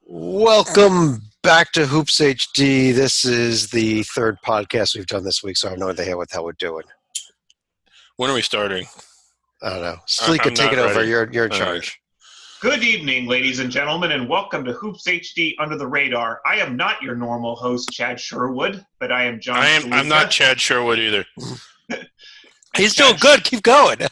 Welcome back to Hoops HD. This is the third podcast we've done this week, so I have no idea what the hell we're doing. When are we starting? I don't know. Sleeka, I'm take not it over. ready. You're in All charge. Good evening, ladies and gentlemen, and welcome to Hoops HD Under the Radar. I am not your normal host, Chad Sherwood, but I am John I'm Salika. not Chad Sherwood either. He's doing good. Keep going. Yep.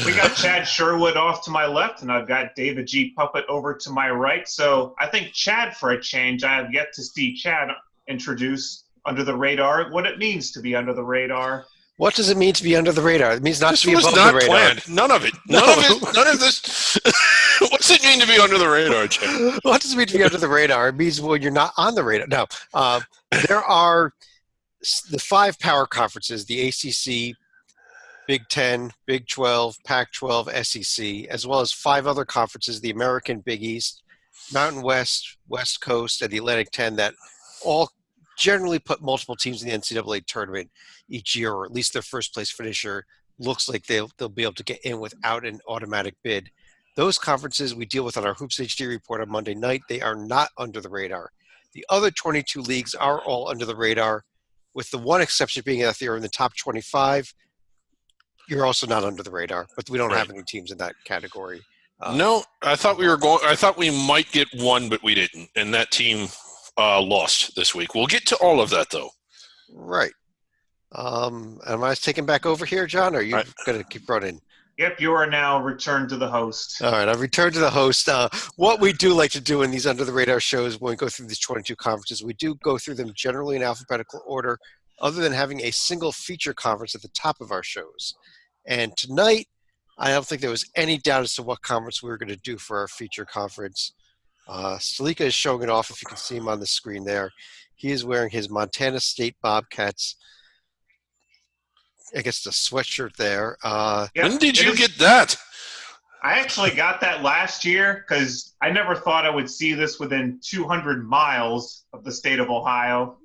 We got Chad Sherwood off to my left, and I've got David G. Puppet over to my right. So I think Chad, for a change, I have yet to see Chad introduce Under the Radar, what it means to be under the radar. What does it mean to be under the radar? It means not This to be was above not the radar. planned. None of it. None of this. What's it mean to be under the radar, Chad? What does it mean to be under the radar? It means when you're not on the radar. No. There are the five power conferences, the ACC, Big 10, Big 12, Pac-12, SEC, as well as five other conferences, the American Big East, Mountain West, West Coast, and the Atlantic 10 that all generally put multiple teams in the NCAA tournament each year, or at least their first place finisher looks like they'll be able to get in without an automatic bid. Those conferences we deal with on our Hoops HD report on Monday night. They are not under the radar. The other 22 leagues are all under the radar, with the one exception being that they're in the top 25. You're also not under the radar, but we don't have any teams in that category. No, I thought we might get one, but we didn't, and that team lost this week. We'll get to all of that, though. Right. Am I taking back over here, John, or are you going to keep running? Yep, you are now returned to the host. All right, I've returned to the host. What we do like to do in these under-the-radar shows when we go through these 22 conferences, we do go through them generally in alphabetical order, other than having a single feature conference at the top of our shows. And tonight, I don't think there was any doubt as to what conference we were going to do for our feature conference. Salika is showing it off, if you can see him on the screen there. He is wearing his Montana State Bobcats, I guess, the sweatshirt there. Yep, when did you get that? I actually got that last year because I never thought I would see this within 200 miles of the state of Ohio.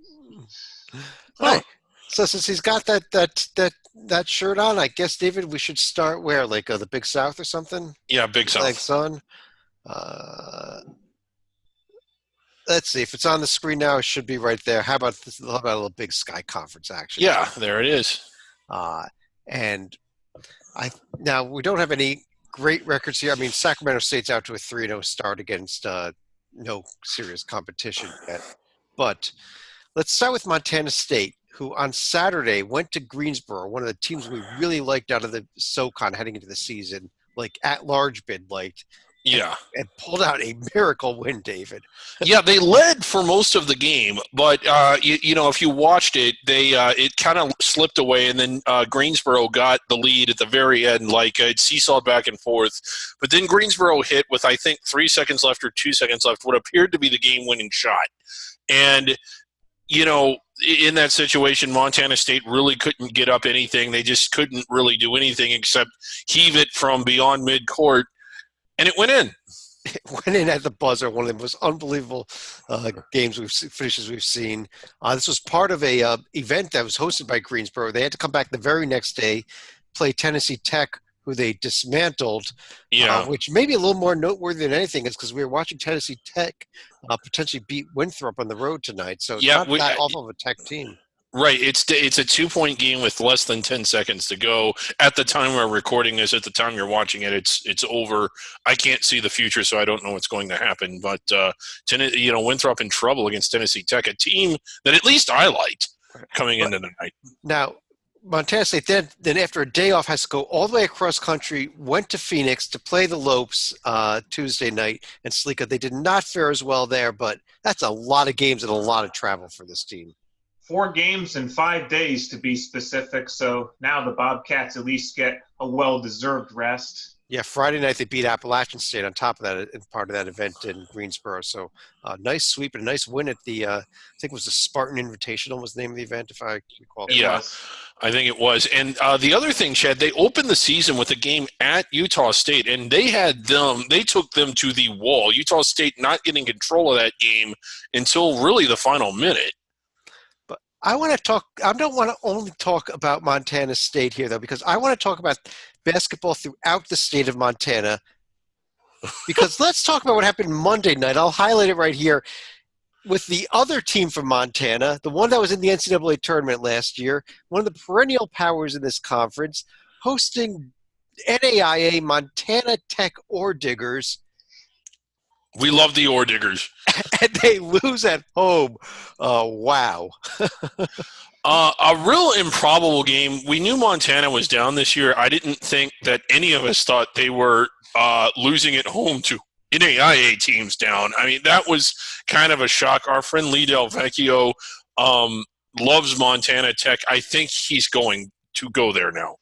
Oh, so since he's got that shirt on, I guess, David, we should start where, like the Big South or something? Yeah, Big South. Like Sun. Let's see if it's on the screen now. It should be right there. How about a little Big Sky Conference action? Yeah, there it is. And now we don't have any great records here. I mean, Sacramento State's out to a 3-0 start against no serious competition yet. But let's start with Montana State, who on Saturday went to Greensboro, one of the teams we really liked out of the SoCon heading into the season, like at-large bid liked. Yeah. And pulled out a miracle win, David. Yeah, they led for most of the game, but if you watched it, it kind of slipped away, and then Greensboro got the lead at the very end, like it seesawed back and forth. But then Greensboro hit with, I think, 3 seconds left or 2 seconds left, what appeared to be the game-winning shot. And in that situation, Montana State really couldn't get up anything. They just couldn't really do anything except heave it from beyond midcourt. And it went in. It went in at the buzzer, one of the most unbelievable finishes we've seen. This was part of a event that was hosted by Greensboro. They had to come back the very next day, play Tennessee Tech, who they dismantled, which may be a little more noteworthy than anything is because we were watching Tennessee Tech potentially beat Winthrop on the road tonight. So it's not that awful of a Tech team. Right. It's a 2-point game with less than 10 seconds to go. At the time we're recording this, at the time you're watching it, it's over. I can't see the future, so I don't know what's going to happen. But, Winthrop in trouble against Tennessee Tech, a team that at least I liked coming into the night. Now, Montana State then after a day off has to go all the way across country, went to Phoenix to play the Lopes Tuesday night. And Salika, they did not fare as well there, but that's a lot of games and a lot of travel for this team. 4 games in 5 days to be specific, so now the Bobcats at least get a well-deserved rest. Yeah, Friday night they beat Appalachian State on top of that, part of that event in Greensboro. So nice sweep and a nice win at the, I think it was the Spartan Invitational was the name of the event, if I recall. Yeah, I think it was. And the other thing, Chad, they opened the season with a game at Utah State, and they took them to the wall. Utah State not getting control of that game until really the final minute. I don't want to only talk about Montana State here, though, because I want to talk about basketball throughout the state of Montana because let's talk about what happened Monday night. I'll highlight it right here with the other team from Montana, the one that was in the NCAA tournament last year, one of the perennial powers in this conference, hosting NAIA Montana Tech Ore Diggers. We love the Ore Diggers. And they lose at home. Wow. A real improbable game. We knew Montana was down this year. I didn't think that any of us thought they were losing at home to NAIA teams down. I mean, that was kind of a shock. Our friend Lee Del Vecchio loves Montana Tech. I think he's going to go there now.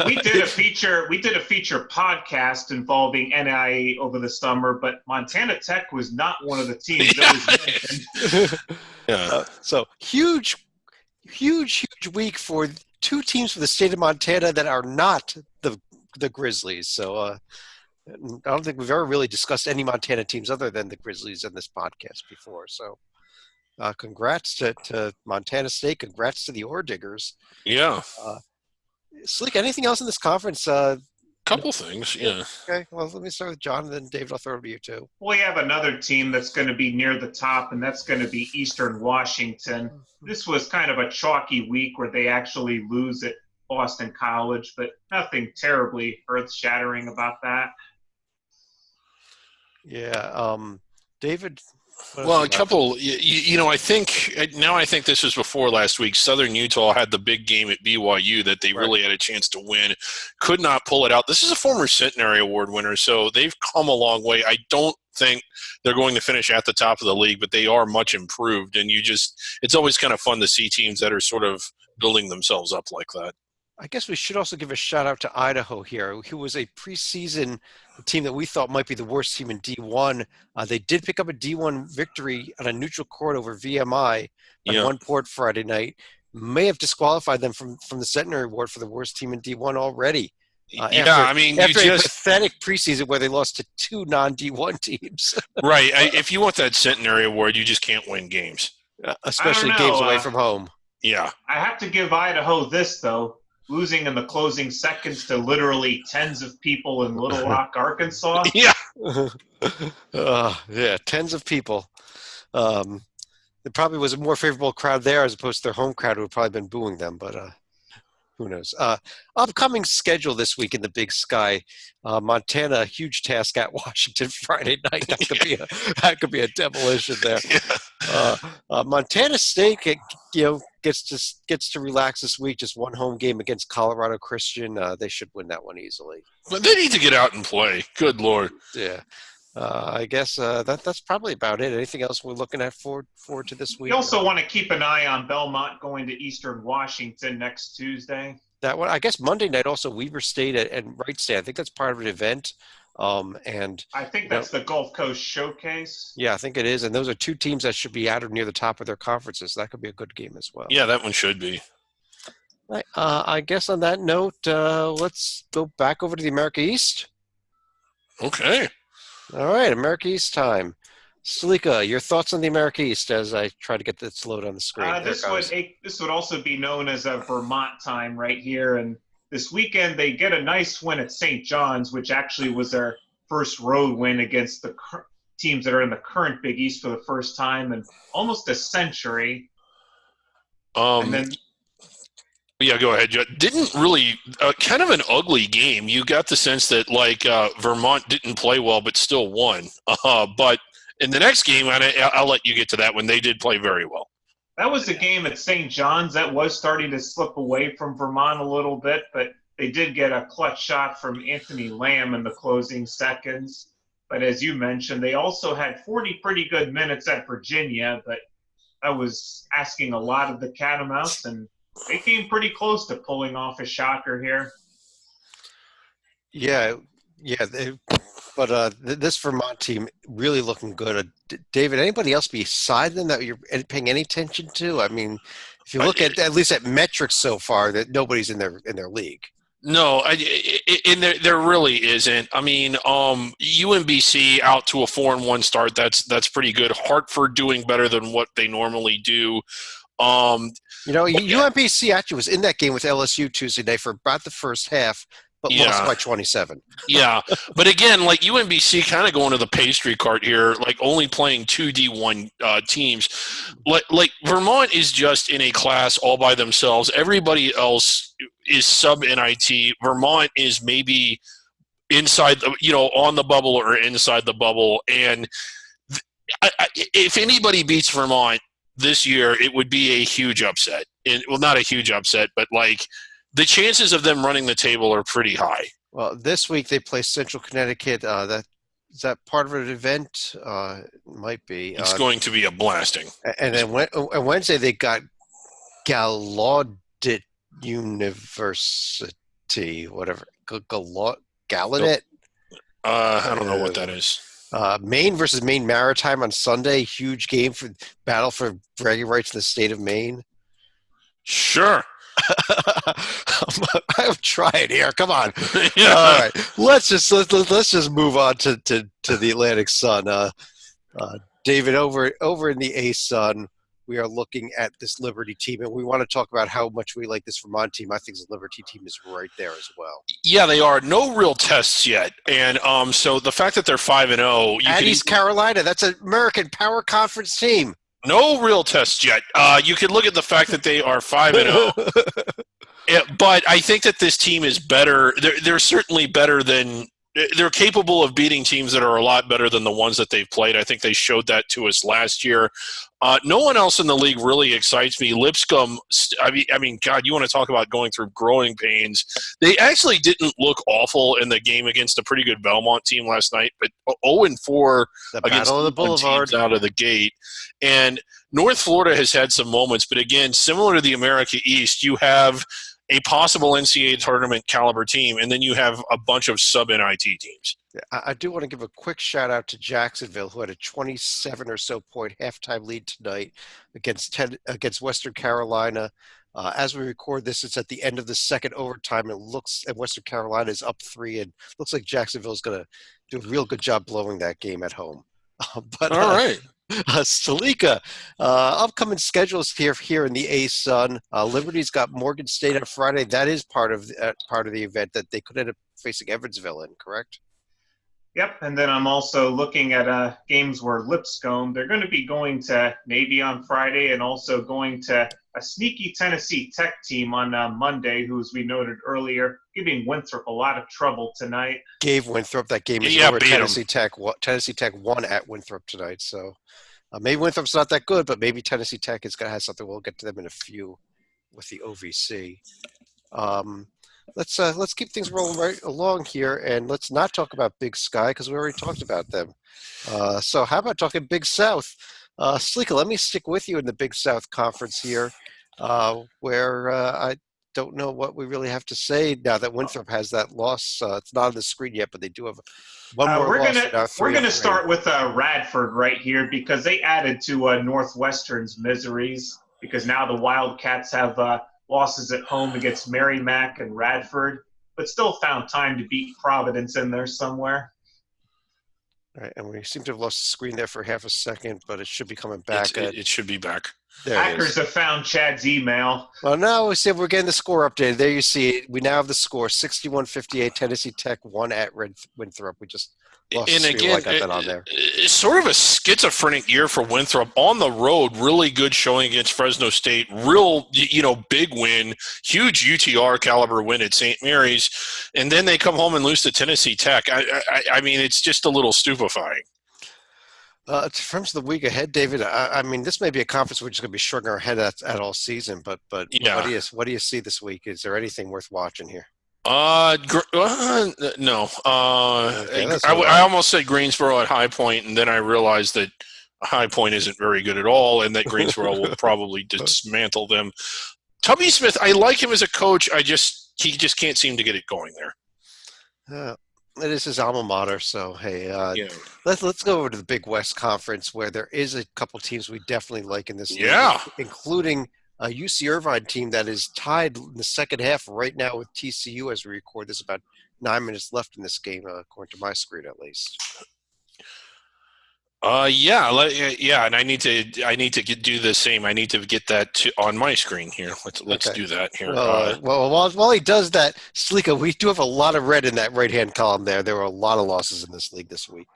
We did a feature podcast involving NAIA over the summer, but Montana Tech was not one of the teams that was mentioned. So huge week for two teams for the state of Montana that are not the Grizzlies. So I don't think we've ever really discussed any Montana teams other than the Grizzlies in this podcast before. So congrats to Montana State. Congrats to the Ore Diggers. Yeah. Slick, anything else in this conference? Couple things, yeah. Okay, well, let me start with John, and then David, I'll throw it to you too. We have another team that's going to be near the top, and that's going to be Eastern Washington. This was kind of a chalky week where they actually lose at Boston College, but nothing terribly earth-shattering about that. Yeah, David? Well, a couple, I think this was before last week. Southern Utah had the big game at BYU that they really had a chance to win. Could not pull it out. This is a former Centenary Award winner, so they've come a long way. I don't think they're going to finish at the top of the league, but they are much improved. And it's always kind of fun to see teams that are sort of building themselves up like that. I guess we should also give a shout out to Idaho here, who was a preseason team that we thought might be the worst team in D1. They did pick up a D1 victory on a neutral court over VMI on one port Friday night. May have disqualified them from the Centenary Award for the worst team in D1 already. After a pathetic preseason where they lost to two non-D1 teams. Right. If you want that Centenary Award, you just can't win games. Especially games away from home. Yeah. I have to give Idaho this, though. Losing in the closing seconds to literally tens of people in Little Rock, Arkansas. Yeah. Tens of people. There probably was a more favorable crowd there as opposed to their home crowd who had probably been booing them, but who knows? Upcoming schedule this week in the Big Sky. Montana, huge task at Washington Friday night. That could be a demolition there. Montana State, gets to relax this week. Just one home game against Colorado Christian. They should win that one easily. But they need to get out and play. Good Lord. Yeah. I guess that's probably about it. Anything else we're looking at forward to this week? We also want to keep an eye on Belmont going to Eastern Washington next Tuesday. That one, I guess Monday night also Weber State and Wright State. I think that's part of an event. And I think that's the Gulf Coast Showcase. Yeah, I think it is. And those are two teams that should be at or near the top of their conferences. So that could be a good game as well. Yeah, that one should be. Right. I guess on that note, let's go back over to the America East. Okay. All right, America East time. Salika, your thoughts on the America East as I try to get this load on the screen. This would also be known as a Vermont time right here. And this weekend they get a nice win at St. John's, which actually was their first road win against the teams that are in the current Big East for the first time in almost a century. Yeah, go ahead, Judd. Didn't really kind of an ugly game. You got the sense that Vermont didn't play well, but still won. But in the next game, I'll let you get to that one. They did play very well. That was a game at St. John's that was starting to slip away from Vermont a little bit, but they did get a clutch shot from Anthony Lamb in the closing seconds. But as you mentioned, they also had 40 pretty good minutes at Virginia, but that was asking a lot of the Catamounts, and they came pretty close to pulling off a shocker here. But this Vermont team really looking good. David, anybody else beside them that you're paying any attention to? I mean, if you look at least at metrics so far, that nobody's in their league. No, there really isn't. I mean, UMBC out to a 4-1 start. That's pretty good. Hartford doing better than what they normally do. UMBC actually was in that game with LSU Tuesday night for about the first half, but Yeah. lost by 27. Yeah, but again, like UMBC kind of going to the pastry cart here, like only playing two D1 teams. Like Vermont is just in a class all by themselves. Everybody else is sub NIT. Vermont is maybe inside, on the bubble or inside the bubble. And if anybody beats Vermont this year, it would be a huge upset. Well, not a huge upset, but like the chances of them running the table are pretty high. Well, this week they play Central Connecticut. Is that part of an event? Might be. It's going to be a blasting. And then on Wednesday they got Gallaudet University, whatever. Gallaudet. I don't know what that is. Maine versus Maine Maritime on Sunday. Huge game for battle for bragging rights in the state of Maine. Sure. I'm trying here. Come on. Yeah. All right. Let's just move on to the Atlantic Sun. David, over in the A-Sun, we are looking at this Liberty team, and we want to talk about how much we like this Vermont team. I think the Liberty team is right there as well. Yeah, they are. No real tests yet, and so the fact that they're 5-0, At East Carolina, that's an American Power Conference team. No real tests yet. You could look at the fact that they are 5-0. But I think that this team is better. They're certainly better than – they're capable of beating teams that are a lot better than the ones that they've played. I think they showed that to us last year. No one else in the league really excites me. Lipscomb, I mean, God, you want to talk about going through growing pains. They actually didn't look awful in the game against a pretty good Belmont team last night, but 0-4 against Battle of the Boulevard out of the gate. And North Florida has had some moments, but again, similar to the America East, you have a possible NCAA tournament caliber team, and then you have a bunch of sub-NIT teams. I do want to give a quick shout out to Jacksonville, who had a 27 or so point halftime lead tonight against Western Carolina. As we record this, it's at the end of the second overtime. And Western Carolina is up 3, and looks like Jacksonville is going to do a real good job blowing that game at home. But all right. Salika, upcoming schedules here in the A-Sun. Liberty's got Morgan State on Friday. That is part of the event that they could end up facing Evansville in, correct? Yep, and then I'm also looking at games where Lipscomb, they're going to be going to Navy on Friday and also going to a sneaky Tennessee Tech team on Monday, who, as we noted earlier, giving Winthrop a lot of trouble tonight. Gave Winthrop that game. Over Tennessee Tech won at Winthrop tonight, so maybe Winthrop's not that good, but maybe Tennessee Tech is going to have something. We'll get to them in a few with the OVC. Let's keep things rolling right along here, and let's not talk about Big Sky because we already talked about them. So how about talking Big South? Salika, let me stick with you in the Big South Conference here, where I don't know what we really have to say now that Winthrop has that loss. It's not on the screen yet, but they do have one more loss. We're gonna start with Radford right here because they added to Northwestern's miseries because now the Wildcats have losses at home against Merrimack and Radford, but still found time to beat Providence in there somewhere. All right, and we seem to have lost the screen there for half a second, but it should be coming back. It should be back. Hackers have found Chad's email. Well, now we see we're getting the score updated. There you see it. We now have the score, 61-58. Tennessee Tech won at Winthrop. We just lost the screen. I got that on there. It's sort of a schizophrenic year for Winthrop. On the road, really good showing against Fresno State. Real, big win. Huge UTR caliber win at St. Mary's. And then they come home and lose to Tennessee Tech. I mean, it's just a little stupefying. In terms of the week ahead, David, I mean, this may be a conference we're just going to be shrugging our head at all season. But yeah. What do you see this week? Is there anything worth watching here? No. Okay, I almost said Greensboro at High Point, and then I realized that High Point isn't very good at all, and that Greensboro will probably dismantle them. Tubby Smith, I like him as a coach. He just can't seem to get it going there. It is his alma mater, so hey, let's go over to the Big West Conference, where there is a couple teams we definitely like in this league, including a UC Irvine team that is tied in the second half right now with TCU as we record this. About 9 minutes left in this game, according to my screen at least. Yeah, and I need to do the same. I need to get that on my screen here. Let's Okay. do that here. Well, while he does that, Slika, we do have a lot of red in that right-hand column there. There were a lot of losses in this league this week.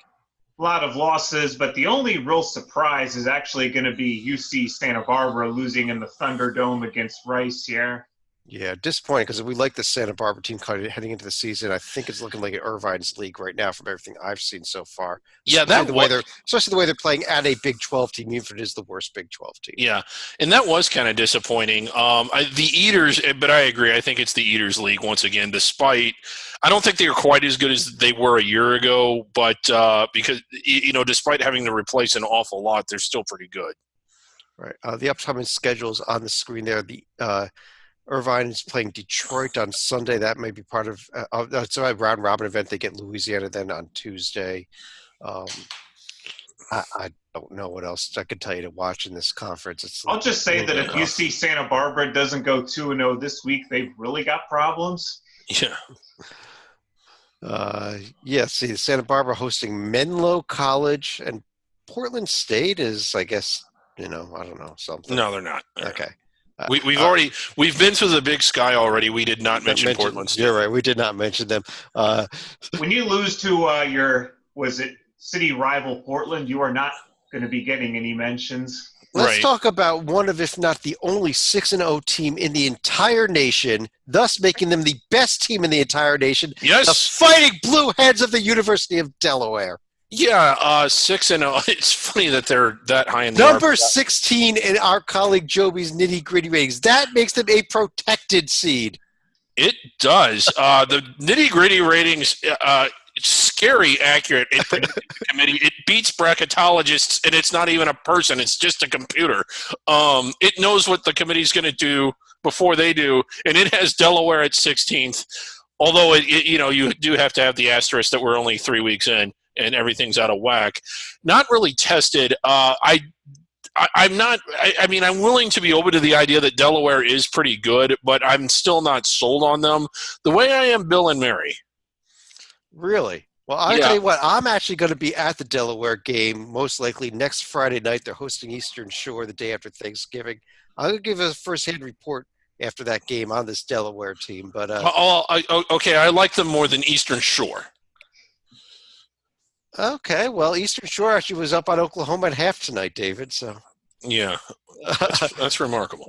A lot of losses, but the only real surprise is actually going to be UC Santa Barbara losing in the Thunderdome against Rice here. Yeah, disappointing because we like the Santa Barbara team heading into the season. I think it's looking like an Irvine's league right now from everything I've seen so far. Yeah, especially the way they're playing at a Big 12 team, even if it is the worst Big 12 team. Yeah, and that was kind of disappointing. The Eaters, but I agree. I think it's the Eaters league once again. Despite, I don't think they are quite as good as they were a year ago, but because despite having to replace an awful lot, they're still pretty good. Right. The upcoming schedules on the screen there. The Irvine is playing Detroit on Sunday. That may be part of that's a round robin event. They get Louisiana then on Tuesday. I don't know what else I could tell you to watch in this conference. I'll just say that if UC Santa Barbara doesn't go 2-0 this week, they've really got problems. Yeah. See, Santa Barbara hosting Menlo College, and Portland State is, I guess, I don't know, something. No, they're not. Okay. We've been through the Big Sky already. We did not mention Portland State. You're right. We did not mention them. When you lose to city rival Portland, you are not going to be getting any mentions. Let's talk about one of, if not the only 6-0 team in the entire nation, thus making them the best team in the entire nation. Yes. The Fighting Blue Heads of the University of Delaware. Yeah, 6-0. It's funny that they're that high in the Number 16 in our colleague Joby's nitty-gritty ratings. That makes them a protected seed. It does. The nitty-gritty ratings, scary accurate. Committee. It beats bracketologists, and it's not even a person. It's just a computer. It knows what the committee's going to do before they do, and it has Delaware at 16th. Although you do have to have the asterisk that we're only 3 weeks in and everything's out of whack. Not really tested. I'm not. I'm willing to be open to the idea that Delaware is pretty good, but I'm still not sold on them the way I am Bill and Mary. Really? Well, I'll tell you what. I'm actually going to be at the Delaware game most likely next Friday night. They're hosting Eastern Shore the day after Thanksgiving. I'm going to give a first-hand report after that game on this Delaware team. But okay, I like them more than Eastern Shore. Okay, well, Eastern Shore actually was up on Oklahoma at half tonight, David. So yeah, that's remarkable.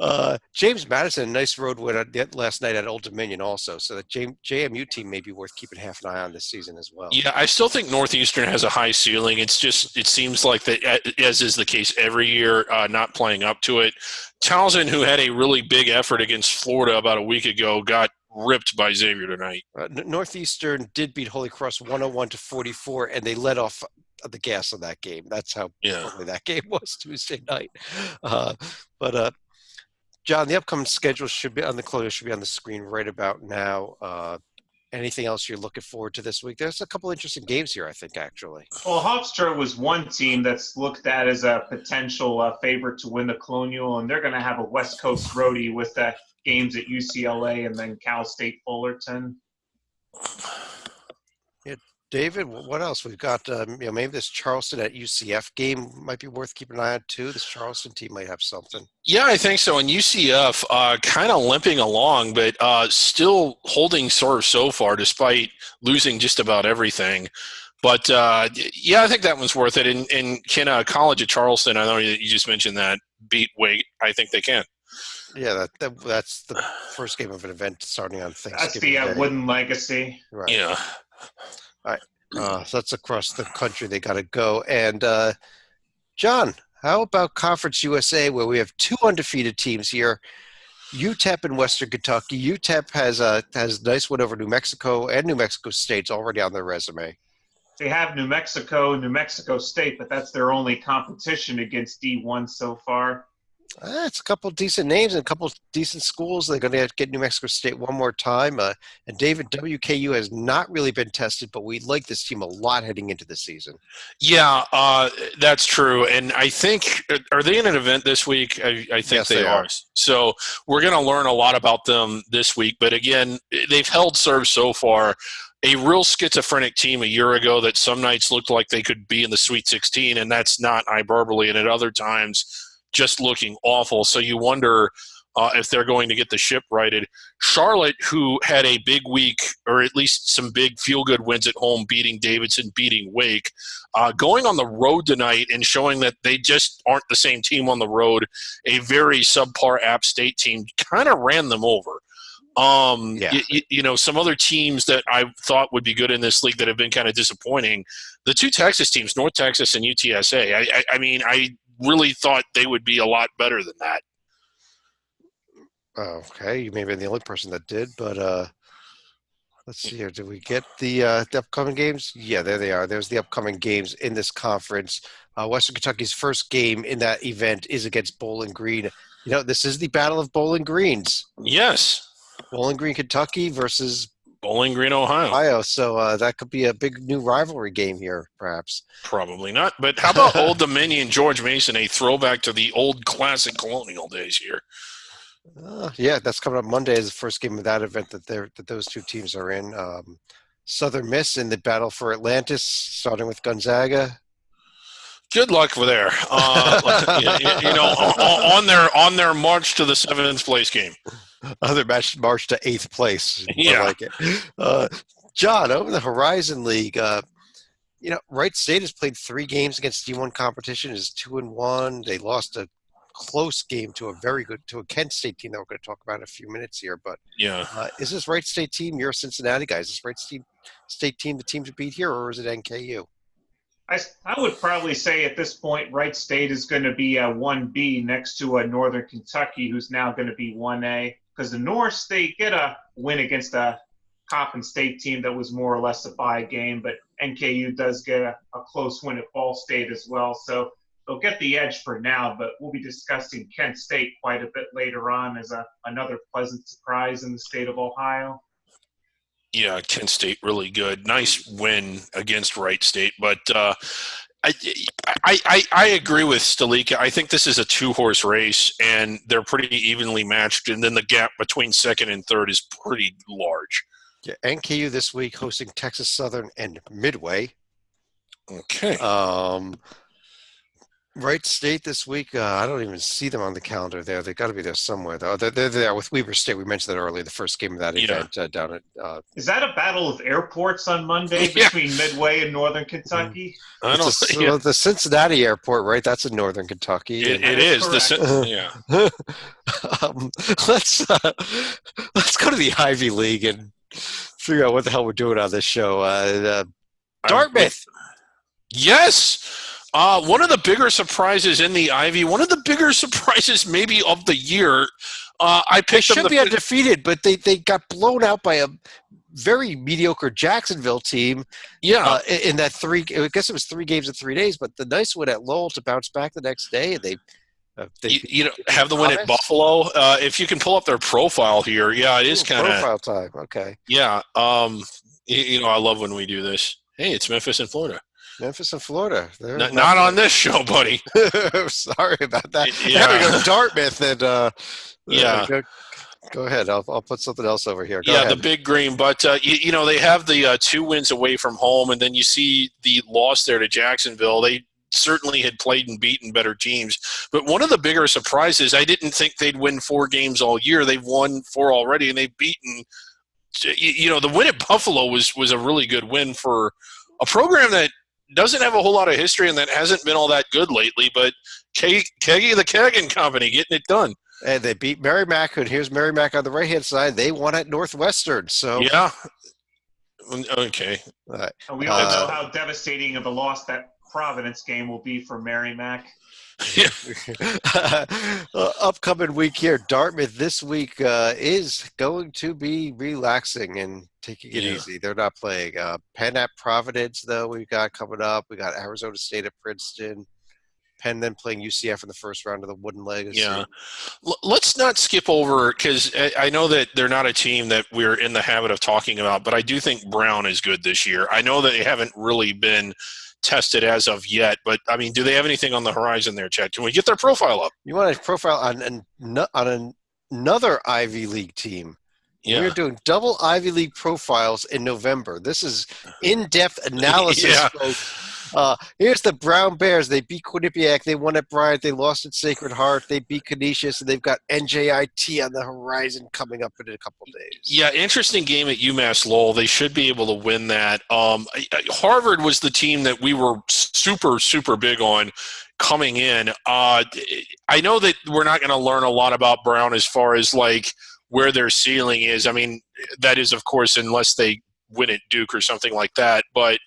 James Madison, nice road win last night at Old Dominion also. So the JMU team may be worth keeping half an eye on this season as well. Yeah, I still think Northeastern has a high ceiling. It's just it seems like that, as is the case every year, not playing up to it. Townsend, who had a really big effort against Florida about a week ago, got ripped by Xavier tonight. Northeastern did beat Holy Cross 101-44, and they let off the gas on that game. That's how ugly that game was Tuesday night. But John, the upcoming schedule should be on the screen right about now. Anything else you're looking forward to this week? There's a couple interesting games here, I think, actually. Well, Hofstra was one team that's looked at as a potential favorite to win the Colonial, and they're going to have a West Coast roadie with the games at UCLA and then Cal State Fullerton. Yeah, David, what else? We've got maybe this Charleston at UCF game might be worth keeping an eye on too. This Charleston team might have something. Yeah, I think so. And UCF kind of limping along, but still holding serve so far despite losing just about everything. But, I think that one's worth it. And can College of Charleston, I know you just mentioned that, beat Wake? I think they can. Yeah, that's the first game of an event starting on Thanksgiving. That's the Wooden Legacy. Right. Yeah. All right. So that's across the country. They got to go. And, John, how about Conference USA, where we have two undefeated teams here, UTEP and Western Kentucky. UTEP has a nice win over New Mexico, and New Mexico State's already on their resume. They have New Mexico State, but that's their only competition against D1 so far. It's a couple of decent names and a couple of decent schools. They're going to get New Mexico State one more time. And David, WKU has not really been tested, but we like this team a lot heading into the season. Yeah, that's true. And I think, are they in an event this week? I think yes, they are. So we're going to learn a lot about them this week. But again, they've held serve so far. a real schizophrenic team a year ago that some nights looked like they could be in the Sweet 16, and that's not hyperbole, and at other times just looking awful. So you wonder if they're going to get the ship righted. Charlotte, who had a big week, or at least some big feel-good wins at home, beating Davidson, beating Wake, going on the road tonight and showing that they just aren't the same team on the road. A very subpar App State team kind of ran them over. Some other teams that I thought would be good in this league that have been kind of disappointing, the two Texas teams, North Texas and UTSA. I really thought they would be a lot better than that. Okay, you may have been the only person that did, but let's see here. Did we get the upcoming games? Yeah, there they are. There's the upcoming games in this conference. Western Kentucky's first game in that event is against Bowling Green. This is the Battle of Bowling Greens. Yes. Bowling Green, Kentucky versus Bowling Green, Ohio. So that could be a big new rivalry game here, perhaps. Probably not. But how about Old Dominion, George Mason, a throwback to the old classic Colonial days here? Yeah, that's coming up Monday as the first game of that event that those two teams are in. Southern Miss in the battle for Atlantis, starting with Gonzaga. Good luck for there. On their march to the 7th place game. Other march to 8th place. Yeah. I like it. John, over the Horizon League, Wright State has played 3 games against D1 competition, is 2-1. They lost a close game to a Kent State team that we're going to talk about in a few minutes here. But yeah, is this Wright State team, you're a Cincinnati guy, is this Wright State team the team to beat here, or is it NKU? I would probably say at this point, Wright State is going to be a 1B next to a Northern Kentucky, who's now going to be 1A. Because the Norse, they get a win against a Coppin State team that was more or less a bye game, but NKU does get a close win at Ball State as well. So they'll get the edge for now, but we'll be discussing Kent State quite a bit later on as another pleasant surprise in the state of Ohio. Yeah, Kent State really good. Nice win against Wright State, but I agree with Stalika. I think this is a 2-horse race, and they're pretty evenly matched, and then the gap between second and third is pretty large. Yeah, NKU this week hosting Texas Southern and Midway. Okay. Wright State this week, I don't even see them on the calendar there. They've got to be there somewhere, though. They're there with Weber State. We mentioned that earlier, the first game of that event down at Is that a battle of airports on Monday between Midway and Northern Kentucky? The Cincinnati airport, right? That's in Northern Kentucky. It is. Let's go to the Ivy League and figure out what the hell we're doing on this show. Dartmouth. Yes. One of the bigger surprises in the Ivy, one of the bigger surprises maybe of the year. They should be undefeated, but they got blown out by a very mediocre Jacksonville team. Yeah. In that I guess it was 3 games in 3 days, but the nice win at Lowell to bounce back the next day, and they have the win at Buffalo. If you can pull up their profile here, it is kind of profile time. Okay. Yeah. I love when we do this. Hey, it's Memphis in Florida. Memphis and Florida. Not on this show, buddy. Sorry about that. Yeah. I gotta go Dartmouth and go ahead. I'll put something else over here. Go ahead. The Big Green. But they have the 2 wins away from home, and then you see the loss there to Jacksonville. They certainly had played and beaten better teams. But one of the bigger surprises, I didn't think they'd win 4 games all year. They've won 4 already, and they've beaten. The win at Buffalo was a really good win for a program that doesn't have a whole lot of history and that hasn't been all that good lately, but Keggy the Keggin Company getting it done. And they beat Merrimack, and here's Merrimack on the right-hand side. They won at Northwestern. So yeah. Okay. All right. And we all know how devastating of a loss that Providence game will be for Merrimack. Upcoming week here, Dartmouth this week is going to be relaxing and taking it easy. They're not playing. Penn at Providence, though, we've got coming up. We got Arizona State at Princeton. Penn then playing UCF in the first round of the Wooden Legacy. Yeah. Let's not skip over, because I know that they're not a team that we're in the habit of talking about, but I do think Brown is good this year. I know that they haven't really been tested as of yet, but I mean, do they have anything on the horizon there, Chad? Can we get their profile up? You want a profile on another Ivy League team? Yeah. We're doing double Ivy League profiles in November. This is in-depth analysis, Yeah. folks. Here's the Brown Bears. They beat Quinnipiac. They won at Bryant. They lost at Sacred Heart. They beat Canisius, and they've got NJIT on the horizon coming up in a couple days. Yeah, interesting game at UMass Lowell. They should be able to win that. Harvard was the team that we were super, super big on coming in. I know that we're not going to learn a lot about Brown as far as like where their ceiling is. I mean, that is, of course, unless they win at Duke or something like that. But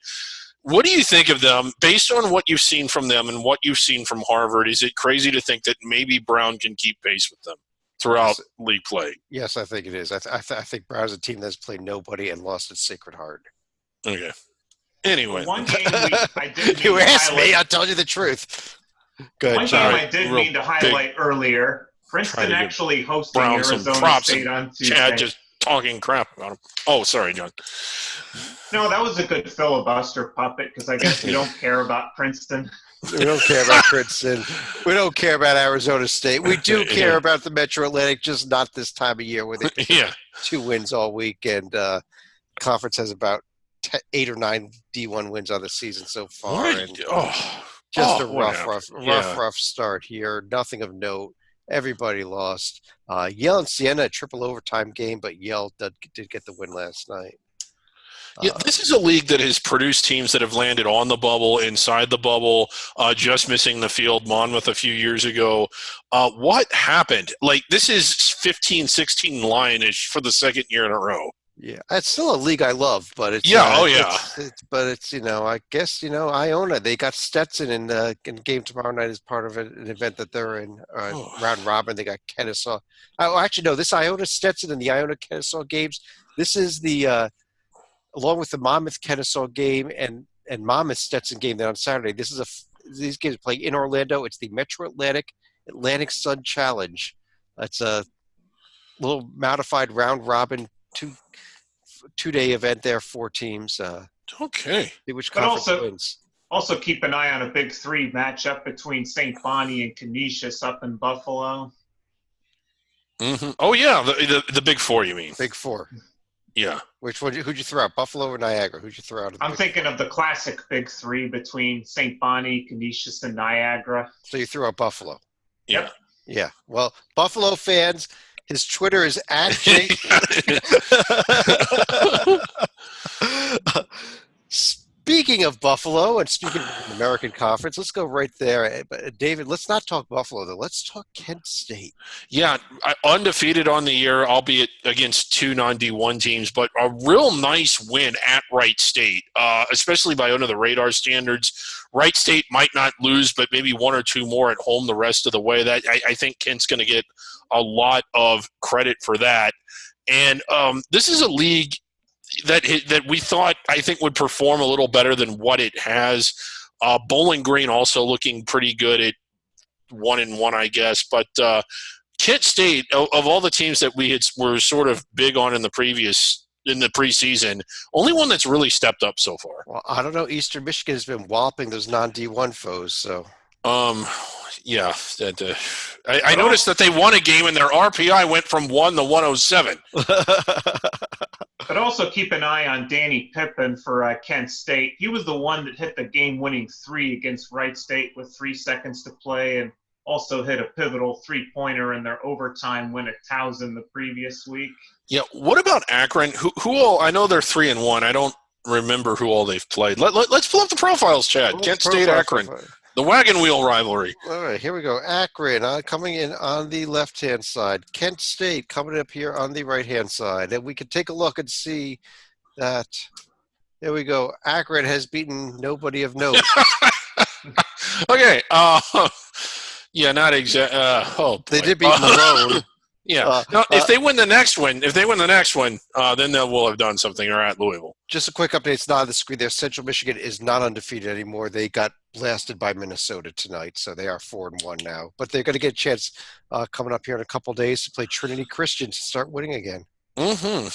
what do you think of them based on what you've seen from them and what you've seen from Harvard? Is it crazy to think that maybe Brown can keep pace with them throughout league play? Yes, I think it is. I think Brown's a team that's played nobody and lost at Sacred Heart. Okay. Anyway. One game I did You asked me, I'll tell you the truth. Good. One game I did mean to highlight earlier. Princeton actually hosting Brown some Arizona props State on Tuesday. Chad just talking crap about him. Oh, sorry, John. No, that was a good filibuster puppet because I guess we don't care about Princeton. We don't care about Princeton. We don't care about Arizona State. We do care about the Metro Atlantic, just not this time of year where they Yeah. 2 wins all week, and conference has about 8 or 9 D1 wins on the season so far. And just a rough start here. Nothing of note. Everybody lost. Yale and Siena, a triple overtime game, but Yale did get the win last night. Yeah, this is a league that has produced teams that have landed on the bubble, inside the bubble, just missing the field. Monmouth a few years ago. What happened? Like, this is 15-16 Lionish for the second year in a row. Yeah, it's still a league I love, but it's but it's I guess Iona, they got Stetson in the game tomorrow night as part of an event that they're in round robin. They got Kennesaw. Oh, actually no, this Iona Stetson and the Iona Kennesaw games. This is the along with the Monmouth Kennesaw game and Monmouth Stetson game that on Saturday. These games play in Orlando. It's the Metro Atlantic Sun Challenge. It's a little modified round robin two-day event there, 4 teams. Okay. Which conference wins? Also keep an eye on a Big 3 matchup between St. Bonnie and Canisius up in Buffalo. Mm-hmm. Oh, yeah, the Big 4, you mean? Big 4. Yeah. Which one? Who'd you throw out? Buffalo or Niagara? Who'd you throw out? I'm thinking of the classic Big 3 between St. Bonnie, Canisius, and Niagara. So you threw out Buffalo. Yeah. Yeah. Well, Buffalo fans, his Twitter is @Jake. Speaking of Buffalo and speaking of the American Conference, let's go right there. But David, let's not talk Buffalo, though. Let's talk Kent State. Yeah, undefeated on the year, albeit against 2 non-D1 teams, but a real nice win at Wright State, especially by under the radar standards. Wright State might not lose, but maybe 1 or 2 more at home the rest of the way. That I think Kent's going to get a lot of credit for that. And this is a league that we thought, I think, would perform a little better than what it has. Bowling Green also looking pretty good at 1-1, I guess. But Kent State, of all the teams that were sort of big on in the preseason, only one that's really stepped up so far. Well, I don't know. Eastern Michigan has been walloping those non-D1 foes. So, yeah. I noticed that they won a game and their RPI went from 1 to 107. But also keep an eye on Danny Pippin for Kent State. He was the one that hit the game-winning 3 against Wright State with 3 seconds to play, and also hit a pivotal 3-pointer in their overtime win at Towson the previous week. Yeah. What about Akron? Who all? I know they're 3-1. I don't remember who all they've played. Let's pull up the profiles, Chad. Kent State, Akron. The wagon wheel rivalry. All right, here we go. Akron coming in on the left-hand side. Kent State coming up here on the right-hand side. And we can take a look and see that, there we go, Akron has beaten nobody of note. Okay. Yeah, not exactly. They did beat Malone. Yeah. If they win the next one, then they will have done something. Or at Louisville. Just a quick update. It's not on the screen there. Central Michigan is not undefeated anymore. They got blasted by Minnesota tonight, so they are 4-1 now. But they're going to get a chance coming up here in a couple days to play Trinity Christian to start winning again. Mm-hmm.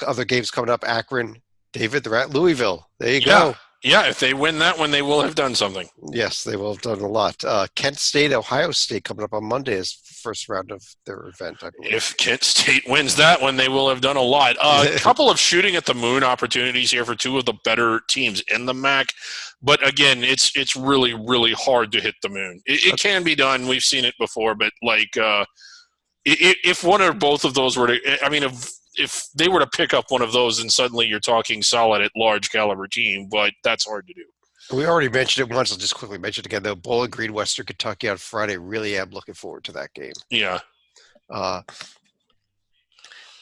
Other games coming up. Akron, David, they're at Louisville. There you go. Yeah, if they win that one, they will have done something. Yes, they will have done a lot. Kent State, Ohio State coming up on Monday is first round of their event, I believe. If Kent State wins that one, they will have done a lot. A couple of shooting at the moon opportunities here for two of the better teams in the MAC. But again, it's really, really hard to hit the moon. It can be done. We've seen it before. But if one or both of those were to – I mean, if they were to pick up one of those, then suddenly you're talking solid at large caliber team. But that's hard to do. We already mentioned it once. I'll just quickly mention it again, though. Bowling Green, Western Kentucky on Friday. Really am looking forward to that game. Yeah.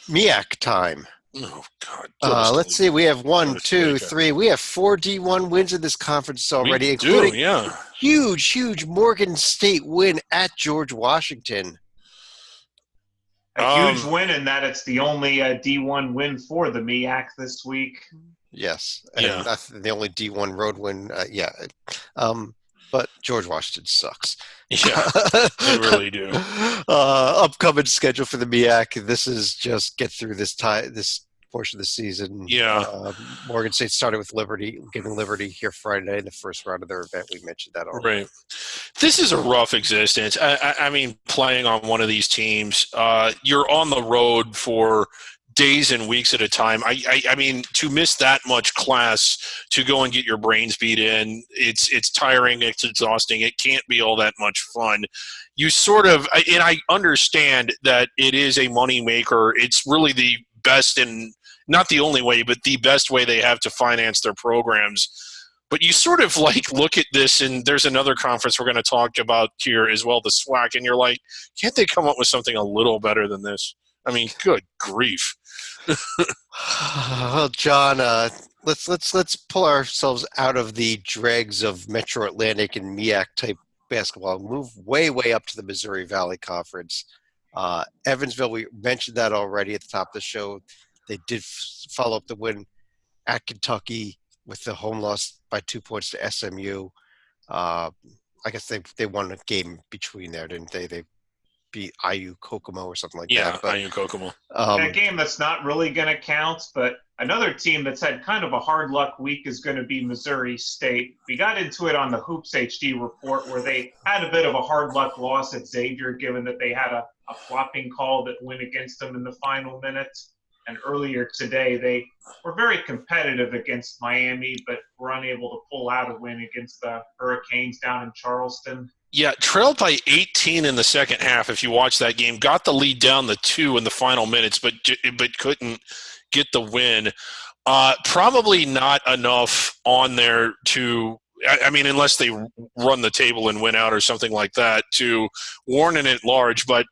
MEAC time. Oh, God. Let's see. We have 1, 2, 3. We have 4 D1 wins in this conference already, including huge Morgan State win at George Washington. A huge win in that it's the only D1 win for the MEAC this week. Yes. And that's the only D1 road win. But George Washington sucks. Yeah, they really do. Upcoming schedule for the MEAC. This is just get through this portion of the season. Yeah. Morgan State started with Liberty, getting Liberty here Friday night in the first round of their event. We mentioned that already. Right. This is a rough existence. I mean, playing on one of these teams, you're on the road for days and weeks at a time. I mean, to miss that much class, to go and get your brains beat in, it's tiring, it's exhausting. It can't be all that much fun. You sort of, and I understand that it is a moneymaker. It's really the best and not the only way, but the best way they have to finance their programs. But you sort of look at this, and there's another conference we're going to talk about here as well, the SWAC, and you're like, can't they come up with something a little better than this? I mean, good grief. Well, John, let's pull ourselves out of the dregs of Metro Atlantic and MEAC type basketball. Move way up to the Missouri Valley Conference. Evansville, we mentioned that already at the top of the show. They did follow up the win at Kentucky with the home loss by 2 points to SMU. I guess they won a game between there, didn't they? They beat IU Kokomo or something like that. Yeah, IU Kokomo. A game that's not really going to count, but another team that's had kind of a hard luck week is going to be Missouri State. We got into it on the Hoops HD report where they had a bit of a hard luck loss at Xavier, given that they had a flopping call that went against them in the final minutes. And earlier today, they were very competitive against Miami, but were unable to pull out a win against the Hurricanes down in Charleston. Yeah, trailed by 18 in the second half. If you watch that game, got the lead down the 2 in the final minutes, but couldn't get the win. Probably not enough on there to. I mean, unless they run the table and win out or something like that, to warn it at large. But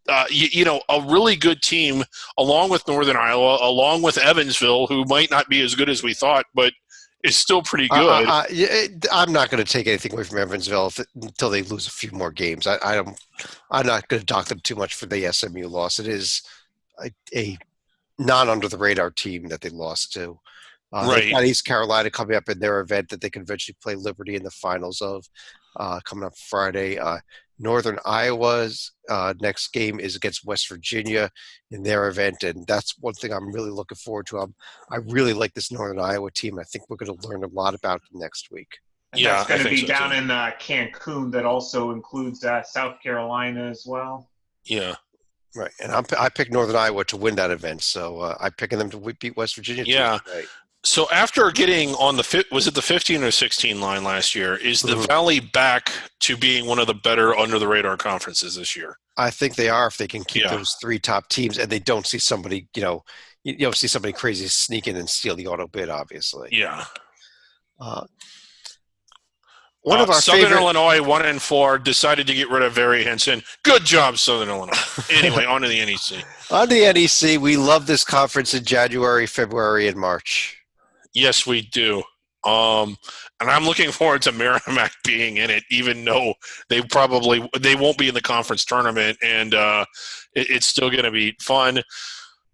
a really good team, along with Northern Iowa, along with Evansville, who might not be as good as we thought, but is still pretty good. I'm not going to take anything away from Evansville until they lose a few more games. I'm not going to dock them too much for the SMU loss. It is a non-under-the-radar team that they lost to. Right. They've got East Carolina coming up in their event that they can eventually play Liberty in the finals of coming up Friday. Northern Iowa's next game is against West Virginia in their event, and that's one thing I'm really looking forward to. I really like this Northern Iowa team. I think we're going to learn a lot about them next week. And that's going to be down in Cancun. That also includes South Carolina as well. Yeah. Right, and I picked Northern Iowa to win that event, so I'm picking them to beat West Virginia. Yeah. Right. So after getting on was it the 15 or 16 line last year, is the Valley back to being one of the better under-the-radar conferences this year? I think they are if they can keep those 3 top teams and they don't see somebody, you don't see somebody crazy sneak in and steal the auto bid, obviously. Yeah. One of our Southern Illinois 1-4 decided to get rid of Barry Henson. Good job, Southern Illinois. Anyway, on to the NEC. On the NEC, we love this conference in January, February, and March. Yes, we do. And I'm looking forward to Merrimack being in it, even though they won't be in the conference tournament, and it's still going to be fun.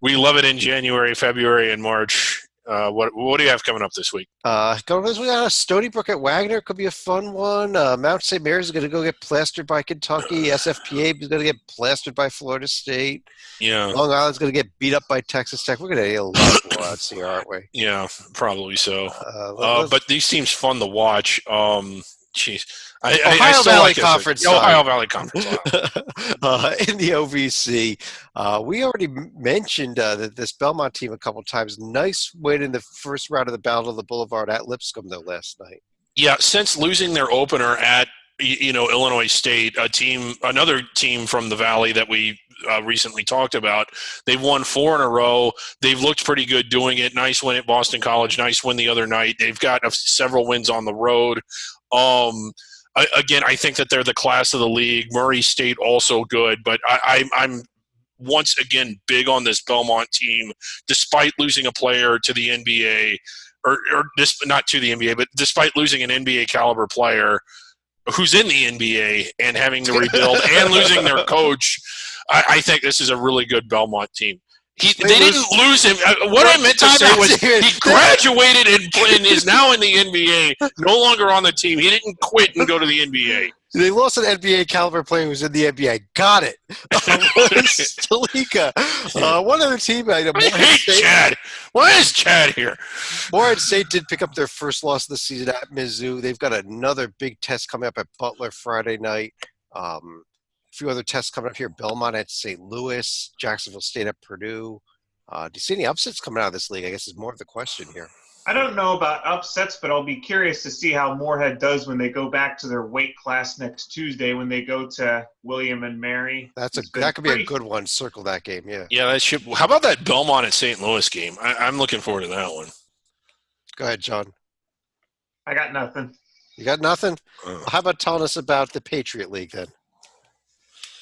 We love it in January, February, and March. What do you have coming up this week? Going this week, Stony Brook at Wagner could be a fun one. Mount St. Mary's is going to go get plastered by Kentucky. SFPA is going to get plastered by Florida State. Yeah. Long Island's going to get beat up by Texas Tech. We're going to get a lot of blowouts here, aren't we? Yeah, probably so. Let's- But these teams fun to watch. Jeez. Ohio Valley Conference. Ohio Valley Conference. In the OVC, we already mentioned this Belmont team a couple times. Nice win in the first round of the Battle of the Boulevard at Lipscomb, though, last night. Yeah, since losing their opener at Illinois State, another team from the Valley that we recently talked about, they've won 4 in a row. They've looked pretty good doing it. Nice win at Boston College. Nice win the other night. They've got several wins on the road. Again, I think that they're the class of the league. Murray State also good, but I'm once again big on this Belmont team, despite losing a player to the NBA, or not to the NBA, but despite losing an NBA caliber player who's in the NBA and having to rebuild and losing their coach. I think this is a really good Belmont team. They didn't lose him. What I meant to say was he graduated and is now in the NBA, no longer on the team. He didn't quit and go to the NBA. They lost an NBA caliber player who was in the NBA. Got it. Stalika. One other team. I hate Chad. Why is Chad here? Morehead State did pick up their first loss of the season at Mizzou. They've got another big test coming up at Butler Friday night. A few other tests coming up here. Belmont at St. Louis, Jacksonville State at Purdue. Do you see any upsets coming out of this league? I guess is more of the question here. I don't know about upsets, but I'll be curious to see how Morehead does when they go back to their weight class next Tuesday when they go to William and Mary. That could be a good one. Circle that game, yeah. Yeah, that should. How about that Belmont at St. Louis game? I'm looking forward to that one. Go ahead, John. I got nothing. You got nothing? How about telling us about the Patriot League then?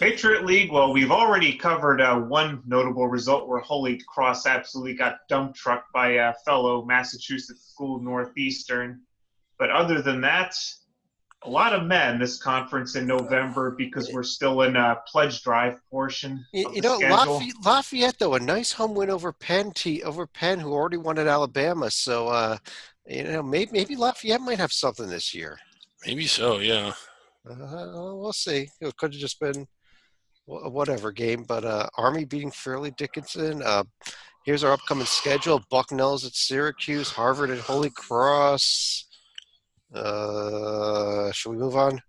Patriot League, well, we've already covered one notable result where Holy Cross absolutely got dump trucked by a fellow Massachusetts school, Northeastern. But other than that, a lot of men this conference in November because we're still in a pledge drive portion of the schedule. Lafayette, though, a nice home win over Penn, who already won at Alabama. So, maybe Lafayette might have something this year. Maybe so, yeah. We'll see. It could have just been whatever game, but Army beating Fairleigh Dickinson. Here's our upcoming schedule: Bucknell's at Syracuse, Harvard at Holy Cross. Should we move on?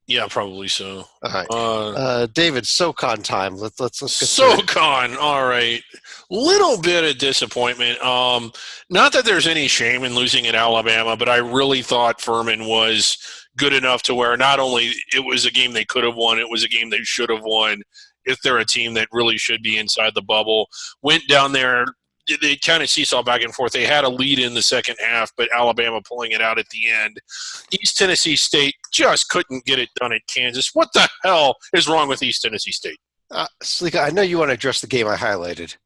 Yeah, probably so. All right, David, SoCon time. Let's get SoCon. All right, little bit of disappointment. Not that there's any shame in losing at Alabama, but I really thought Furman was good enough to where not only it was a game they could have won, it was a game they should have won if they're a team that really should be inside the bubble. Went down there, they kind of seesaw back and forth. They had a lead in the second half, but Alabama pulling it out at the end. East Tennessee State just couldn't get it done at Kansas. What the hell is wrong with East Tennessee State? Slika, I know you want to address the game I highlighted.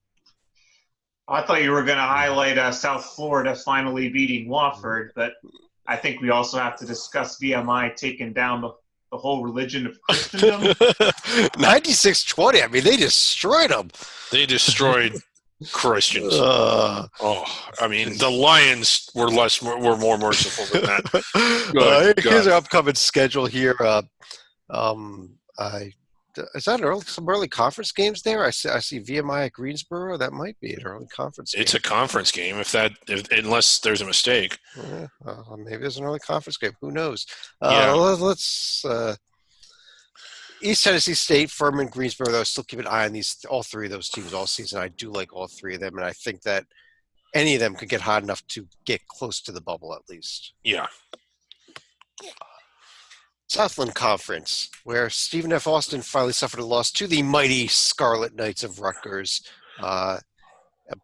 I thought you were going to highlight South Florida finally beating Wofford, but I think we also have to discuss VMI taking down the whole religion of Christendom. 96-20. I mean, they destroyed them. They destroyed Christians. I mean, the Lions were more merciful than that. Here's our upcoming schedule here. Is that some early conference games there? I see VMI at Greensboro. That might be an early conference game. It's a conference game, unless there's a mistake. Maybe there's an early conference game. Who knows? Yeah. East Tennessee State, Furman, Greensboro, though, still keep an eye on all three of those teams all season. I do like all three of them, and I think that any of them could get hot enough to get close to the bubble at least. Yeah. Southland Conference, where Stephen F. Austin finally suffered a loss to the mighty Scarlet Knights of Rutgers.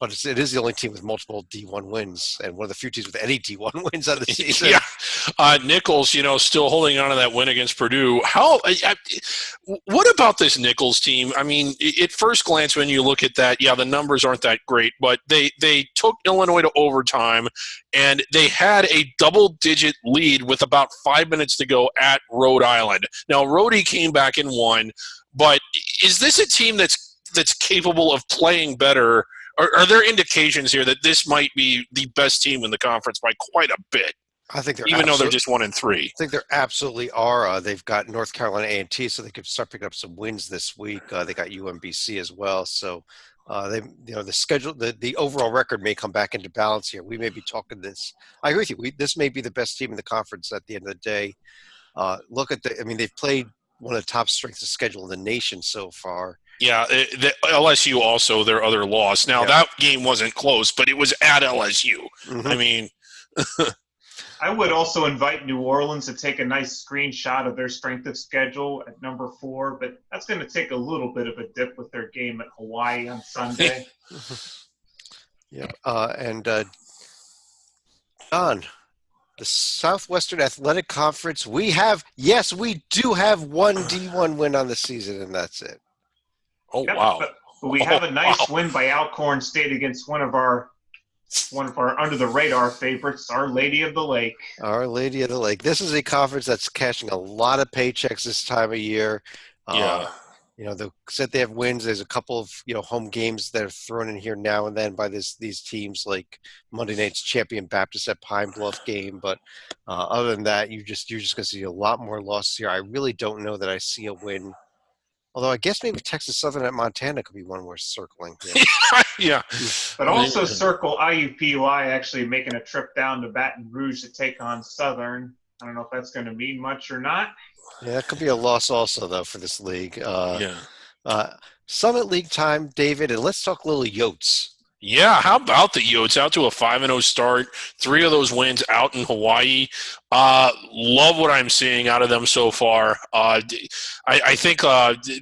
But it is the only team with multiple D1 wins, and one of the few teams with any D1 wins on the season. Yeah, Nichols, still holding on to that win against Purdue. What about this Nichols team? I mean, at first glance, when you look at that, the numbers aren't that great, but they took Illinois to overtime, and they had a double-digit lead with about 5 minutes to go at Rhode Island. Now, Rhodey came back and won, but is this a team that's capable of playing better are there indications here that this might be the best team in the conference by quite a bit? I think they're even though they're just 1-3. I think there absolutely are. They've got North Carolina A&T, so they could start picking up some wins this week. They got UMBC as well, so the schedule, the overall record may come back into balance here. We may be talking this. I agree with you. This may be the best team in the conference at the end of the day. Look at they've played one of the top strengths of schedule in the nation so far. Yeah, the LSU also their other loss. Now that game wasn't close, but it was at LSU. Mm-hmm. I mean. I would also invite New Orleans to take a nice screenshot of their strength of schedule at number 4, but that's going to take a little bit of a dip with their game at Hawaii on Sunday. Yep. John, the Southwestern Athletic Conference, we do have one D1 win on the season, and that's it. Oh, wow. But we have a nice win by Alcorn State against one of our under-the-radar favorites, Our Lady of the Lake. Our Lady of the Lake. This is a conference that's cashing a lot of paychecks this time of year. They said they have wins. There's a couple of home games that are thrown in here now and then by these teams, like Monday night's Champion Baptist at Pine Bluff game. But other than that, you're just going to see a lot more losses here. I really don't know that I see a win. Although I guess maybe Texas Southern at Montana could be one worth circling. Yeah. But also circle IUPUI actually making a trip down to Baton Rouge to take on Southern. I don't know if that's going to mean much or not. Yeah, that could be a loss also, though, for this league. Summit League time, David, and let's talk little Yotes. Yeah, how about the Yotes? Out to a 5-0 start, 3 of those wins out in Hawaii. Love what I'm seeing out of them so far. I think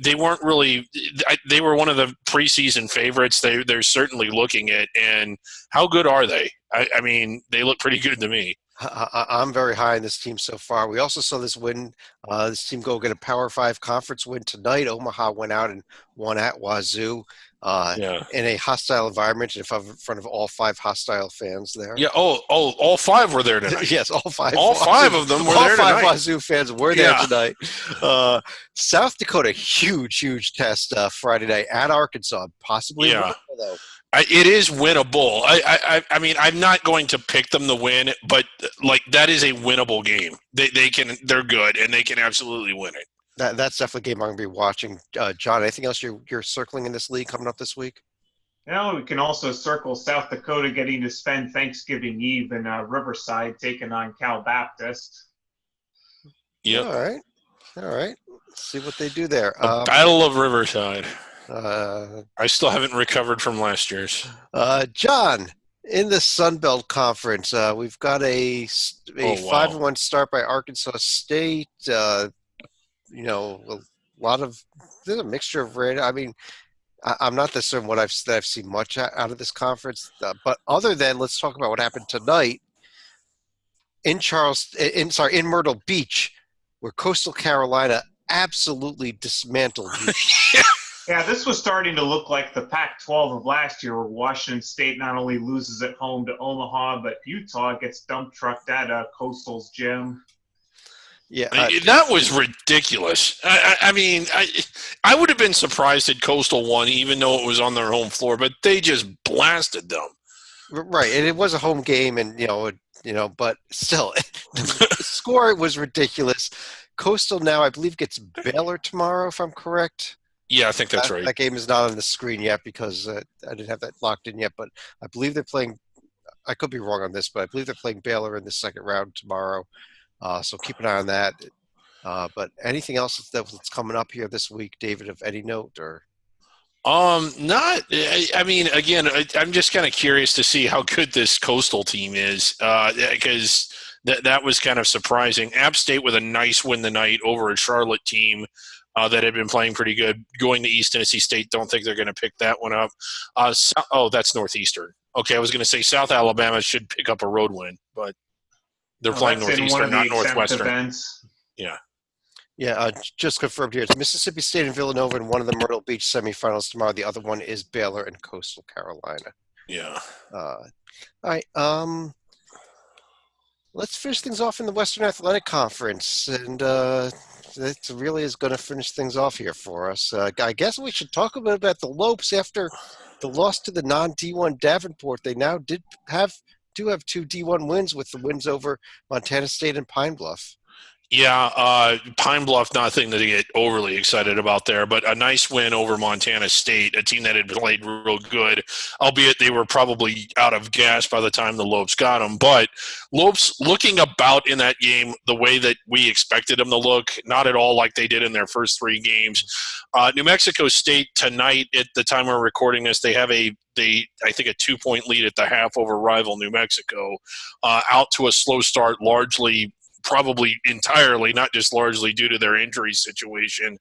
they weren't really – they were one of the preseason favorites. They're certainly looking at, and how good are they? I mean, they look pretty good to me. I'm very high on this team so far. We also saw this win. This team go get a Power 5 conference win tonight. Omaha went out and won at Wazoo in a hostile environment in front of all 5 hostile fans there. Yeah. All 5 were there tonight. Yes, all 5. All 5 of them were there tonight. All 5 Wazoo fans were there tonight. South Dakota, huge test Friday night at Arkansas. Possibly winnable, though. It is winnable. I mean, I'm not going to pick them to win, but that is a winnable game. They're good, and they can absolutely win it. That's definitely a game I'm going to be watching. John, anything else you're circling in this league coming up this week? We can also circle South Dakota getting to spend Thanksgiving Eve in Riverside, taking on Cal Baptist. Yeah. All right. Let's see what they do there. Battle of Riverside. I still haven't recovered from last year's. John, in the Sun Belt Conference, we've got a 5-1 start by Arkansas State. A lot of there's a mixture of red. I mean, I'm not certain what I've seen much out of this conference, but other than let's talk about what happened tonight in Myrtle Beach, where Coastal Carolina absolutely dismantled. Yeah, this was starting to look like the Pac-12 of last year, where Washington State not only loses at home to Omaha, but Utah gets dump trucked at Coastal's gym. Yeah, that was ridiculous. I mean, I would have been surprised at Coastal won, even though it was on their home floor, but they just blasted them. Right, and it was a home game, and but still, the score was ridiculous. Coastal now, I believe, gets Baylor tomorrow, if I'm correct. Yeah, I think that's right. That game is not on the screen yet because I didn't have that locked in yet, but I believe they're playing – I could be wrong on this, but I believe they're playing Baylor in the second round tomorrow. So keep an eye on that. But anything else that's coming up here this week, David, of any note? Or not – I mean, again, I'm just kind of curious to see how good this Coastal team is because that was kind of surprising. App State with a nice win tonight over a Charlotte team that had been playing pretty good. Going to East Tennessee State, don't think they're going to pick that one up. That's Northeastern. Okay, I was going to say South Alabama should pick up a road win, but they're playing Northeastern, not Northwestern. Events. Yeah. Yeah, just confirmed here. It's Mississippi State and Villanova in one of the Myrtle Beach semifinals tomorrow. The other one is Baylor and Coastal Carolina. Yeah. All right. Let's finish things off in the Western Athletic Conference. And it really is going to finish things off here for us. I guess we should talk a bit about the Lopes after the loss to the non-D1 Davenport. They now do have two D1 wins with the wins over Montana State and Pine Bluff. Yeah, Pine Bluff, nothing to get overly excited about there, but a nice win over Montana State, a team that had played real good, albeit they were probably out of gas by the time the Lopes got them. But Lopes looking about in that game the way that we expected them to look, not at all like they did in their first three games. New Mexico State tonight, at the time we're recording this, they have I think a 2-point lead at the half over rival New Mexico, out to a slow start, largely probably entirely, not just largely due to their injury situation.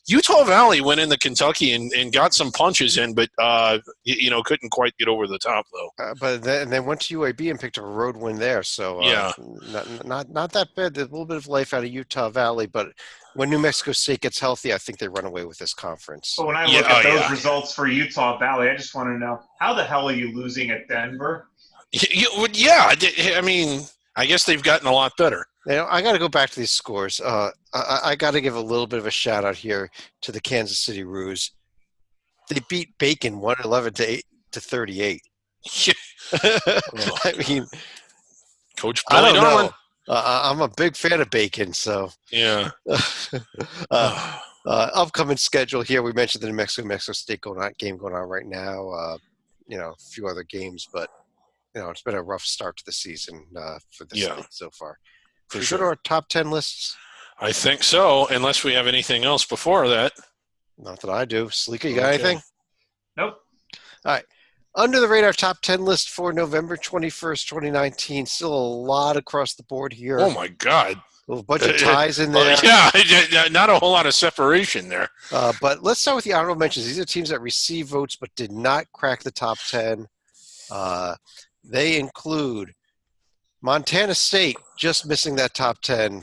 Utah Valley went into Kentucky and got some punches in, but couldn't quite get over the top though. But then they went to UAB and picked up a road win there. So yeah, not that bad. There's a little bit of life out of Utah Valley, but when New Mexico State gets healthy, I think they run away with this conference. But when I look at those results for Utah Valley, I just want to know, how the hell are you losing at Denver? Yeah, I mean, I guess they've gotten a lot better. I got to go back to these scores. I got to give a little bit of a shout out here to the Kansas City Roos. They beat Bacon 111 to 38. I mean, Coach Billy Darwin. I'm a big fan of Bacon, so yeah. Upcoming schedule here. We mentioned the New Mexico State game going on right now. A few other games, but it's been a rough start to the season for the state so far. For sure. Our top 10 lists? I think so, unless we have anything else before that. Not that I do. Sleeka, you got anything? Nope. All right. Under the radar top 10 list for November 21st, 2019. Still a lot across the board here. Oh, my God. A bunch of ties in there. Yeah, not a whole lot of separation there. But let's start with the honorable mentions. These are teams that received votes but did not crack the top 10. They include Montana State, just missing that top 10.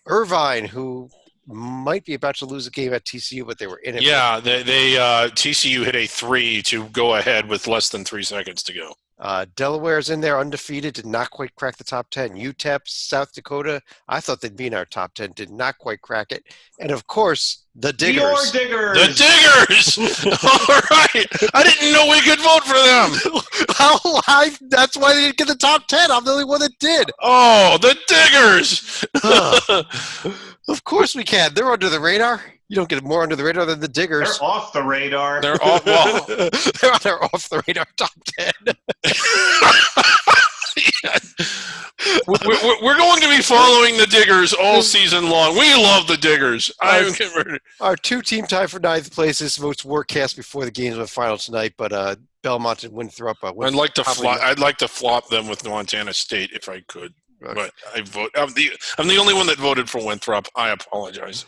Irvine, who might be about to lose a game at TCU, but they were in it. Yeah, TCU hit a 3 to go ahead with less than 3 seconds to go. Delaware's in there, undefeated, did not quite crack the top 10. UTEP, South Dakota, I thought they'd be in our top 10, did not quite crack it. And, of course, the Diggers. Your Diggers! The Diggers! All right. I didn't know we could vote for them. That's why they didn't get the top 10. I'm the only one that did. Oh, the Diggers! Of course we can. They're under the radar. You don't get more under the radar than the Diggers. They're off the radar. They're off. Well, they're on our off the radar top 10. We're going to be following the Diggers all season long. We love the Diggers. Our two-team tie for 9th place. This votes were cast before the games went final tonight, but Belmont and Winthrop. I'd like to flop them with Montana State if I could. But I vote. I'm the only one that voted for Winthrop. I apologize.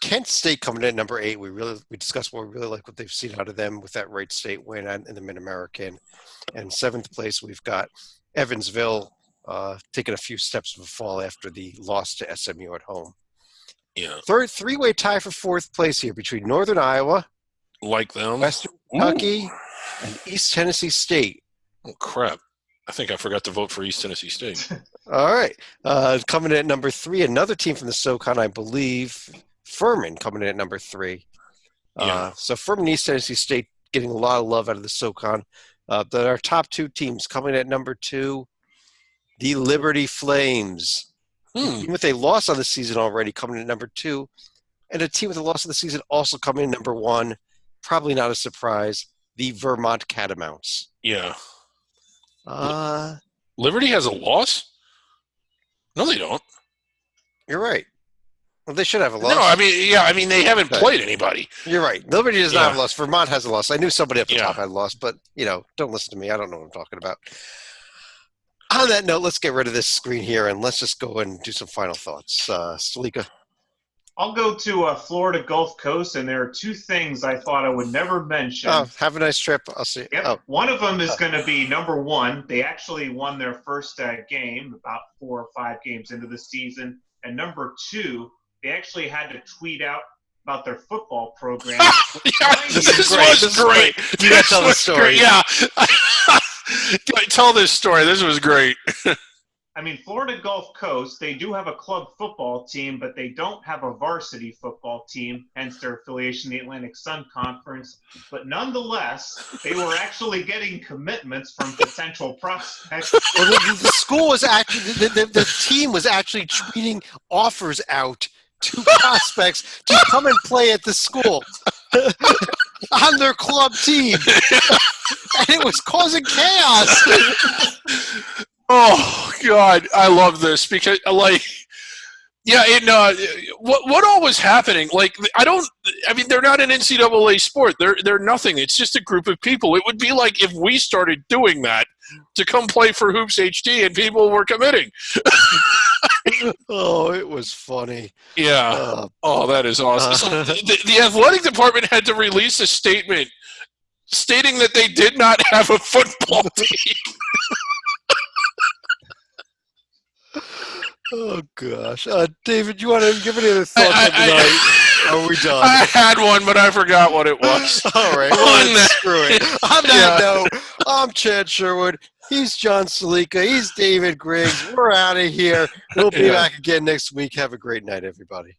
Kent State coming in at number 8. We discussed what we really like what they've seen out of them with that Wright State win in the Mid-American. And 7th place, we've got Evansville taking a few steps of a fall after the loss to SMU at home. Yeah. Third three-way tie for 4th place here between Northern Iowa, like them, Western Kentucky, and East Tennessee State. Oh crap! I think I forgot to vote for East Tennessee State. All right. Coming in at number 3, another team from the SoCon, I believe, Furman coming in at number 3. So Furman, East Tennessee State getting a lot of love out of the SoCon. But our top 2 teams coming in at number 2, the Liberty Flames. Even with a loss on the season already coming in at number 2, and a team with a loss on the season also coming in number 1, probably not a surprise, the Vermont Catamounts. Yeah. Liberty has a loss? No, they don't. You're right. Well, they should have a loss. No, I mean, they haven't played anybody. You're right. Liberty does not have a loss. Vermont has a loss. I knew somebody up the top had a loss, but, don't listen to me. I don't know what I'm talking about. On that note, let's get rid of this screen here, and let's just go and do some final thoughts. Salika? I'll go to Florida Gulf Coast, and there are 2 things I thought I would never mention. Oh, have a nice trip. I'll see. Yep. Oh. One of them is going to be number 1. They actually won their first game about 4 or 5 games into the season. And number 2, they actually had to tweet out about their football program. This was great. You got to tell the story. Yeah. Tell this story. This was great. I mean, Florida Gulf Coast, they do have a club football team, but they don't have a varsity football team, hence their affiliation in the Atlantic Sun Conference. But nonetheless, they were actually getting commitments from potential prospects. Well, the school was actually, the team was actually tweeting offers out to prospects to come and play at the school on their club team. And it was causing chaos. Oh God, I love this because what all was happening? They're not an NCAA sport. They're nothing. It's just a group of people. It would be like if we started doing that to come play for Hoops HD and people were committing. Oh, it was funny. Yeah. That is awesome. So the athletic department had to release a statement stating that they did not have a football team. Oh gosh, David, you want to give any other thoughts on tonight? Are we done? I had one, but I forgot what it was. All right, well, screw it. On that note, I'm Chad Sherwood. He's John Salika. He's David Griggs. We're out of here. We'll be back again next week. Have a great night, everybody.